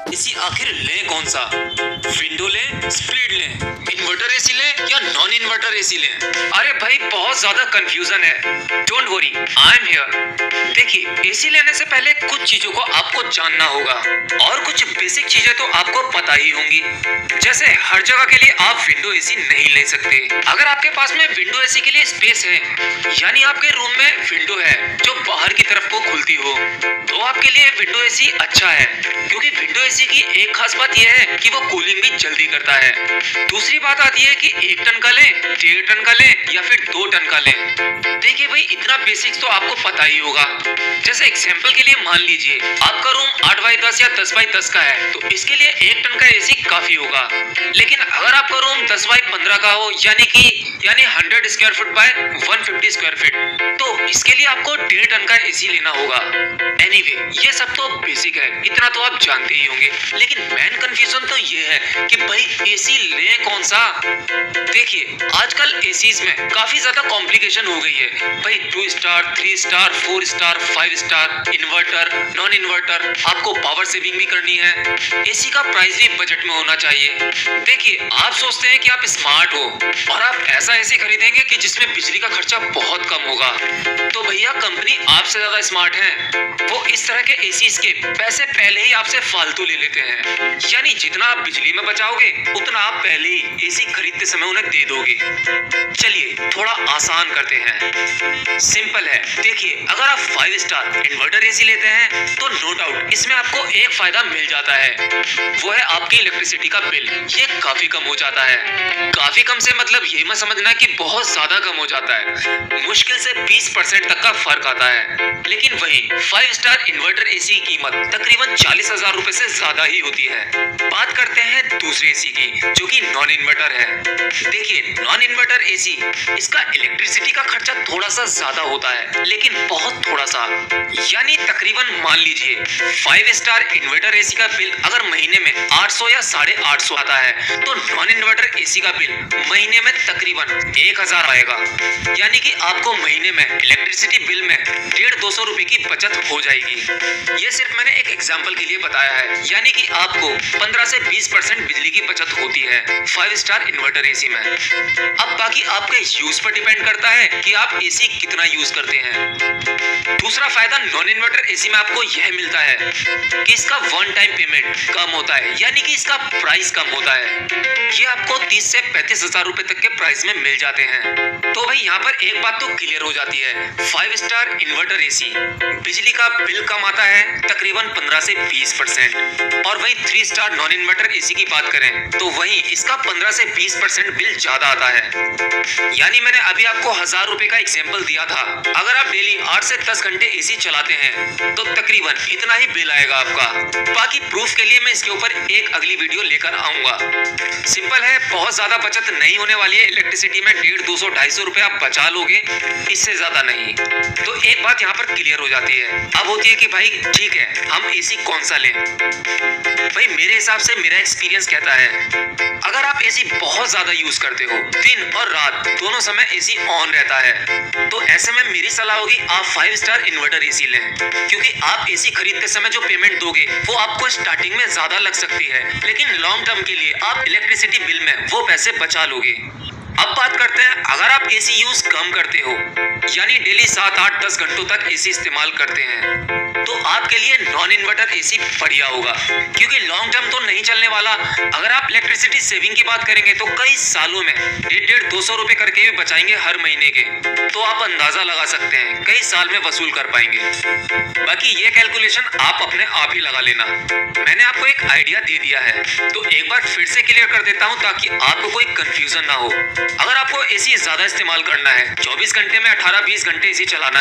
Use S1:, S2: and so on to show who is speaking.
S1: AC आखिर ले कौन सा? विंडो ले, स्प्लिट ले, इन्वर्टर एसी ले या नॉन इन्वर्टर एसी ले? अरे भाई बहुत ज्यादा कंफ्यूजन है। Don't worry, I am here. देखिए, एसी लेने से पहले कुछ चीजों को आपको जानना होगा और कुछ बेसिक चीजें तो आपको पता ही होंगी। जैसे हर जगह के लिए आप विंडो एसी नहीं ले सकते। अगर आपके पास में विंडो एसी के लिए स्पेस है, यानी आपके रूम में विंडो है जो बाहर की तरफ को खुलती हो, तो आपके लिए विंडो एसी अच्छा है, क्योंकि विंडो एसी की एक खास बात यह है कि वो कूलिंग भी जल्दी करता है। दूसरी बात आती है कि 1 टन का लें, 1.5 टन का लें या फिर 2 टन का लें। देखिए भाई, इतना बेसिक्स तो आपको पता ही होगा। जैसे एग्जांपल के लिए मान लीजिए आपका रूम 8x10 या 10x10 का है, तो इसके लिए 1 टन का एसी काफी होगा। लेकिन अगर आपका रूम 10x15 का हो, यानी 100 square foot by 150 square feet, तो इसके लिए आपको 1.5 टन का एसी लेना होगा। एनीवे, ये सब तो बेसिक है, इतना तो आप जानते ही होंगे। लेकिन मेन कंफ्यूजन तो ये है कि भाई एसी लें कौन सा? देखिए, आजकल एसीज में काफी ज्यादा कॉम्प्लिकेशन हो गई है भाई। 2 star, 3 star, 4 star, 5 star, inverter, non inverter, आपको पावर सेविंग भी करनी है। एसी का प्राइस भी बजट में होना चाहिए। देखिए, आप सोचते हैं कि आप स्मार्ट हो और आप ऐसा एसी खरीदेंगे कि जिसमें बिजली का खर्चा बहुत कम होगा, तो भैया कंपनी आपसे ज्यादा स्मार्ट है। वो इस तरह के एसीज के पैसे पहले ही आपसे फालतू ले लेते हैं, यानी जितना आप बिजली में बचाओगे उतना आप पहले ही एसी खरीदते समय उन्हें दे दोगे। चलिए थोड़ा आसान करते हैं, सिंपल है। देखिए, अगर आप 5 स्टार इन्वर्टर एसी लेते हैं तो नो डाउट इसमें आपको एक फायदा मिल जाता है, वो है आपकी इलेक्ट्रिसिटी का बिल। ये काफी कम हो जाता है। काफी कम से मतलब ये मत समझना कि बहुत ज्यादा कम हो जाता है, मुश्किल से 20% तक का फर्क आता है। लेकिन वही 5 स्टार इन्वर्टर एसी की कीमत तकरीबन 40,000 रुपए से ज्यादा ही होती है। बात करते हैं दूसरे एसी की, जो कि नॉन इन्वर्टर है। देखिए, नॉन इन्वर्टर एसी, इसका इलेक्ट्रिसिटी का खर्चा थोड़ा सा ज्यादा होता है, लेकिन बहुत थोड़ा सा, यानी तकरीबन मान लीजिए 5 स्टार इन्वर्टर एसी का बिल अगर महीने में 800 या 850 आता है, तो नॉन इन्वर्टर एसी का बिल महीने में तकरीबन 1000 आएगा। यानी कि आपको महीने में इलेक्ट्रिसिटी बिल में 150-200 रुपए की बचत हो जाएगी। ये सिर्फ मैंने एक एग्जांपल के लिए बताया है, यानी कि आपको 15 से 20% बिजली की बचत होती है 5 स्टार इन्वर्टर एसी में। अब बाकी आपके यूज पर डिपेंड करता है कि आप एसी कितना यूज करते हैं। दूसरा फायदा नॉन इन्वर्टर एसी में आपको यह मिलता है कि इसका वन टाइम पेमेंट कम होता है, यानी कि इसका प्राइस कम होता है। ये आपको 30 से 35,000 रुपए तक के प्राइस में मिल जाते हैं। तो भाई यहाँ पर एक बात तो क्लियर हो जाती है, 5 स्टार इन्वर्टर एसी बिजली का बिल कम आता है तकरीबन 15 से 20%, और वही 3 स्टार नॉन इन्वर्टर एसी की बात करें तो वही इसका 15 से 20% बिल ज्यादा आता है। यानी मैंने अभी आपको 1000 रुपए का एग्जांपल दिया था, अगर आप डेली 8 से 10 घंटे एसी चलाते हैं तो तकरीबन इतना ही बिल आएगा आपका। बाकी प्रूफ के लिए मैं इसके ऊपर एक अगली वीडियो लेकर आऊंगा। सिंपल है, बहुत ज्यादा बचत नहीं होने वाली है इलेक्ट्रिसिटी में। 150, 200, 250 रुपए आप बचा लोगे, इससे ज्यादा नहीं। तो एक बात यहाँ पर क्लियर हो जाती है। अब होती है कि भाई ठीक है, हम एसी कौन सा लें? भाई मेरे हिसाब से मेरा एक्सपीरियंस कहता है, अगर आप एसी बहुत ज्यादा यूज करते हो, दिन और रात दोनों समय एसी ऑन रहता है, तो ऐसे में मेरी सलाह होगी आप 5 स्टार इन्वर्टर एसी लें, क्योंकि आप एसी खरीदते समय जो पेमेंट दोगे वो आपको स्टार्टिंग में ज्यादा लग सकती है, लेकिन लॉन्ग टर्म के लिए आप इलेक्ट्रिसिटी बिल में वो पैसे बचा लोगे। अब बात करते हैं, अगर आप एसी यूज कम करते हो, यानी डेली 7, 8, 10 घंटों तक एसी इस्तेमाल करते हैं, तो आपके लिए नॉन इन्वर्टर एसी बढ़िया होगा, क्योंकि लॉन्ग टर्म तो नहीं चलने वाला। अगर आप इलेक्ट्रिसिटी सेविंग की बात करेंगे तो कई सालों में 150-200 रुपए करके भी बचाएंगे हर महीने के, तो आप अंदाजा लगा सकते हैं कई साल में वसूल कर पाएंगे। बाकी ये कैलकुलेशन आप अपने आप ही लगा लेना, मैंने आपको एक आइडिया दे दिया है, तो एक बार फिर से क्लियर कर देता हूँ ताकि आपको कोई कंफ्यूजन ना हो। अगर आपको एसी ज्यादा इस्तेमाल करना है, 24 घंटे में 18-20 घंटे एसी चलाना है,